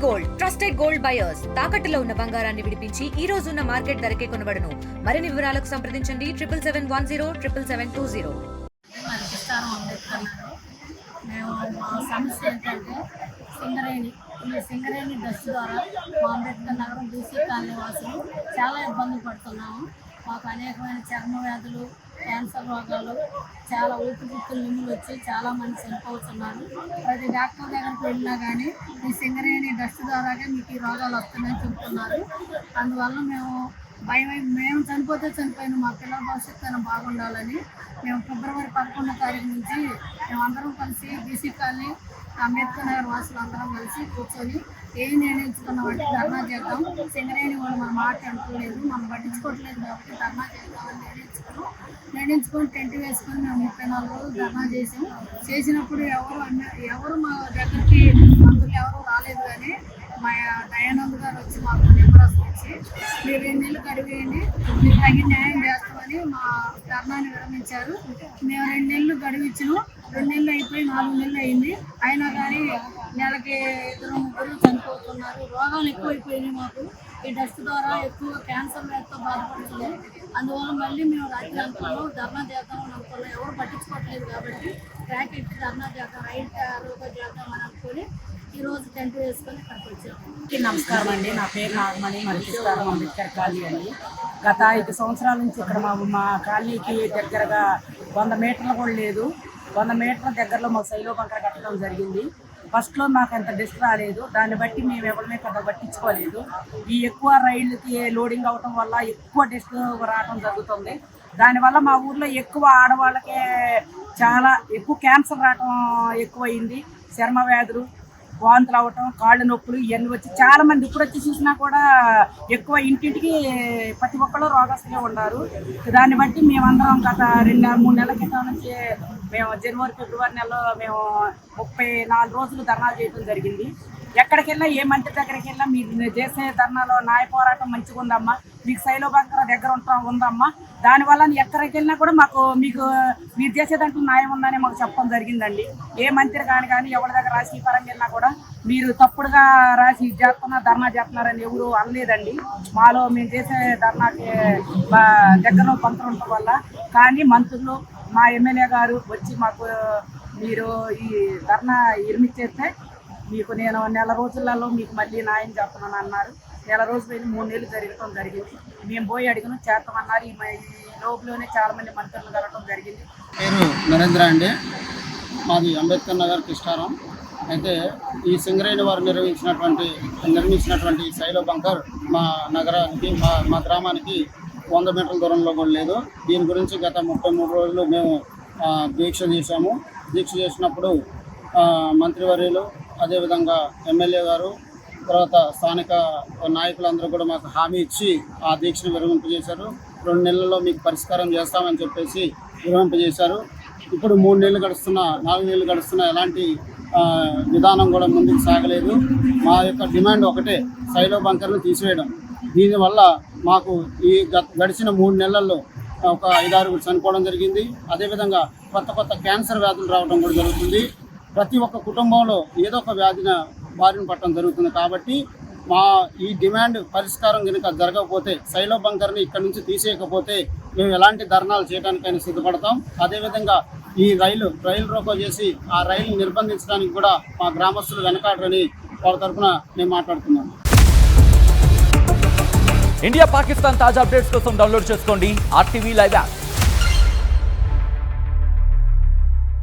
Gold trusted gold buyers తాకట్టులో ఉన్న బంగారాన్ని విడిపించి ఈ రోజు ఉన్న మార్కెట్ ధరకే కొనబడును. మరిన్ని వివరాలకు సంప్రదించండి 7771077720. మేము మా సమస్య ఏంటంటే సింగరేణి డస్ట్ ద్వారా మా అంబేద్కర్ నగరం బీసీ కాలనీ వాసులు చాలా ఇబ్బందులు పడుతున్నాము. మాకు అనేకమైన చర్మ వ్యాధులు, క్యాన్సర్ రోగాలు, చాలా ఊపిరితిత్తుల నిమ్ములు వచ్చి చాలామంది చనిపోతున్నారు. ప్రతి డాక్టర్ దగ్గరికి వెళ్ళినా కానీ ఈ సింగరేణి డస్ట్ ద్వారాగా మీకు ఈ రోగాలు వస్తున్నాయని చెబుతున్నారు. అందువల్ల మేము చనిపోతే చనిపోయిన మా పిల్లల భవిష్యత్తు బాగుండాలని మేము ఫిబ్రవరి 11వ తారీఖు నుంచి మేమందరం కలిసి బీసీ కాలనీ అంబేద్కర్ నగర్ వాసులు అందరం కలిసి కూర్చొని ఏం నిర్ణయించుకున్నామంటే ధర్నా చేద్దాం. సింగరేణి వాళ్ళు మన మాట అనుకోలేదు, మనం పట్టించుకోవట్లేదు కాబట్టి ధర్నా చేద్దామని నిర్ణయించుకొని టెంట్ వేసుకొని మేము 34 రోజులు ధర్నా చేసినప్పుడు ఎవరు మా దగ్గరికి మందులు ఎవరు రాలేదు. కానీ మా దయానంద్ గారు వచ్చి మాకు నిమ్మరసం వచ్చి మీరు 2 నెలలు గడివేయండి, మీరు తగిన న్యాయం చేస్తామని మా ధర్నాన్ని విరమించారు. మేము 2 నెలలు గడువిచ్చినాం. 2 నెలలు అయిపోయి 4 నెలలు అయింది. అయినా కానీ నెలకి 2-3 చనిపోతున్నారు. రోగాలు ఎక్కువైపోయినాయి. మాకు ఈ డస్ట్ ద్వారా ఎక్కువ క్యాన్సర్ వ్యాధితో బాధపడుతున్నాం. అందువల్ల మళ్ళీ మేము రాత్రి అనుకున్నాం ధర్నా చేద్దామని అనుకున్నాం. ఎవరు పట్టించుకోవట్లేదు కాబట్టి ట్రాక్ ఎక్కి ధర్నా చేద్దాం, రైట్ ఆరోగ్యం చేద్దామని అనుకుని ఈరోజు టెంట్ వేసుకొని ఇక్కడికి వచ్చాము. నమస్కారం అండి. నా పేరు నాగమణి, మరికిస్తారం అంబేద్కర్ కాలనీ అండి. గత 5 సంవత్సరాల నుంచి ఇక్కడ మా కాలనీకి దగ్గరగా 100 మీటర్లు కూడా లేదు. 100 మీటర్ల దగ్గరలో మాకు సైలో బంకర కట్టడం జరిగింది. ఫస్ట్లో మాకు అంత డిస్ట్ రాలేదు. దాన్ని బట్టి మేము ఎవరిమే పెద్ద పట్టించుకోలేదు. ఈ ఎక్కువ రైళ్ళకి లోడింగ్ అవటం వల్ల ఎక్కువ డిస్ట్ రావడం జరుగుతుంది. దానివల్ల మా ఊర్లో ఎక్కువ ఆడవాళ్ళకే చాలా ఎక్కువ క్యాన్సర్ రావటం ఎక్కువైంది. చర్మ వ్యాధులు, వాంతులు అవ్వటం, కాళ్ళు నొప్పులు ఇవన్నీ వచ్చి చాలామంది ఇప్పుడు వచ్చి చూసినా కూడా ఎక్కువ ఇంటింటికి ప్రతి ఒక్కళ్ళు రోగస్తులే ఉన్నారు. దాన్ని బట్టి మేమందరం గత 2-3 నెలల క్రితం నుంచి మేము జనవరి ఫిబ్రవరి నెలలో మేము 34 రోజులు ధర్నాలు చేయడం జరిగింది. ఎక్కడికి వెళ్ళా ఏ మంత్రి దగ్గరికి వెళ్ళా మీరు చేసే ధర్నాలో న్యాయ పోరాటం మంచిగా ఉందమ్మా, మీకు శైలో బంకర దగ్గర ఉందమ్మా, దానివల్ల ఎక్కడికి వెళ్ళినా కూడా మీకు మీరు చేసేదంటూ న్యాయం ఉందని మాకు చెప్పడం జరిగిందండి. ఏ మంత్రి కానీ ఎవరి దగ్గర రాజకీయ పరంగా వెళ్ళినా కూడా మీరు తప్పుడుగా రాసి ధర్నా చేస్తున్నారని ఎవరు అనలేదండి. మాలో మేము చేసే ధర్నాకి దగ్గరలో పంతులు ఉండటం వల్ల. కానీ మంత్రులు, మా ఎమ్మెల్యే గారు వచ్చి మాకు మీరు ఈ ధర్నా ఇరిమిచ్చేస్తే మీకు నేను 1 నెల రోజులలో మీకు మళ్ళీ న్యాయం చేస్తున్నాను అన్నారు. 1 నెల రోజులు 3 నెలలు జరగడం జరిగింది. మేము పోయి అడిగిన చేస్తామన్నారు. ఈ లోపులోనే చాలామంది మంత్రులు కలగడం జరిగింది. పేరు నరేంద్ర అండి, మాది అంబేద్కర్ నగర్ కిష్టారం. అయితే ఈ సింగరేణి వారు నిర్మించినటువంటి శైలో బంకర్ మా నగరానికి మా గ్రామానికి 100 మీటర్ల దూరంలో కూడా లేదు. దీని గురించి గత 33 రోజులు మేము దీక్ష చేశాము. దీక్ష చేసినప్పుడు మంత్రివర్యులు, అదేవిధంగా ఎమ్మెల్యే గారు, తర్వాత స్థానిక నాయకులందరూ కూడా మాకు హామీ ఇచ్చి ఆ దీక్షను విరమింపజేశారు. 2 నెలల్లో మీకు పరిష్కారం చేస్తామని చెప్పేసి విరమింపజేశారు. ఇప్పుడు 3 నెలలు గడుస్తున్నా, 4 నెలలు గడుస్తున్నా ఎలాంటి విధానం కూడా ముందుకు సాగలేదు. మా యొక్క డిమాండ్ ఒకటే, శైలో బంకర్ను తీసివేయడం. దీనివల్ల మాకు ఈ గడిచిన 3 నెలల్లో ఒక 5-6 చనిపోవడం జరిగింది. అదేవిధంగా కొత్త క్యాన్సర్ వ్యాధులు రావడం కూడా జరుగుతుంది. ప్రతి ఒక్క కుటుంబంలో ఏదో ఒక వ్యాధిన బారిన పట్టడం జరుగుతుంది. కాబట్టి మా ఈ డిమాండ్ పరిష్కారం కనుక జరగకపోతే, శైలో బంకర్ని ఇక్కడి నుంచి తీసేయకపోతే మేము ఎలాంటి ధర్నాలు చేయడానికైనా సిద్ధపడతాం. అదేవిధంగా ఈ రైలు రోకో చేసి ఆ రైలు నిర్బంధించడానికి కూడా మా గ్రామస్తులు వెనకాడరని వాళ్ళ తరఫున నేను మాట్లాడుతున్నాను. ఇండియా పాకిస్తాన్ తాజా అప్డేట్స్ కోసం డౌన్లోడ్ చేసుకోండి RTV లైవ్ యాప్.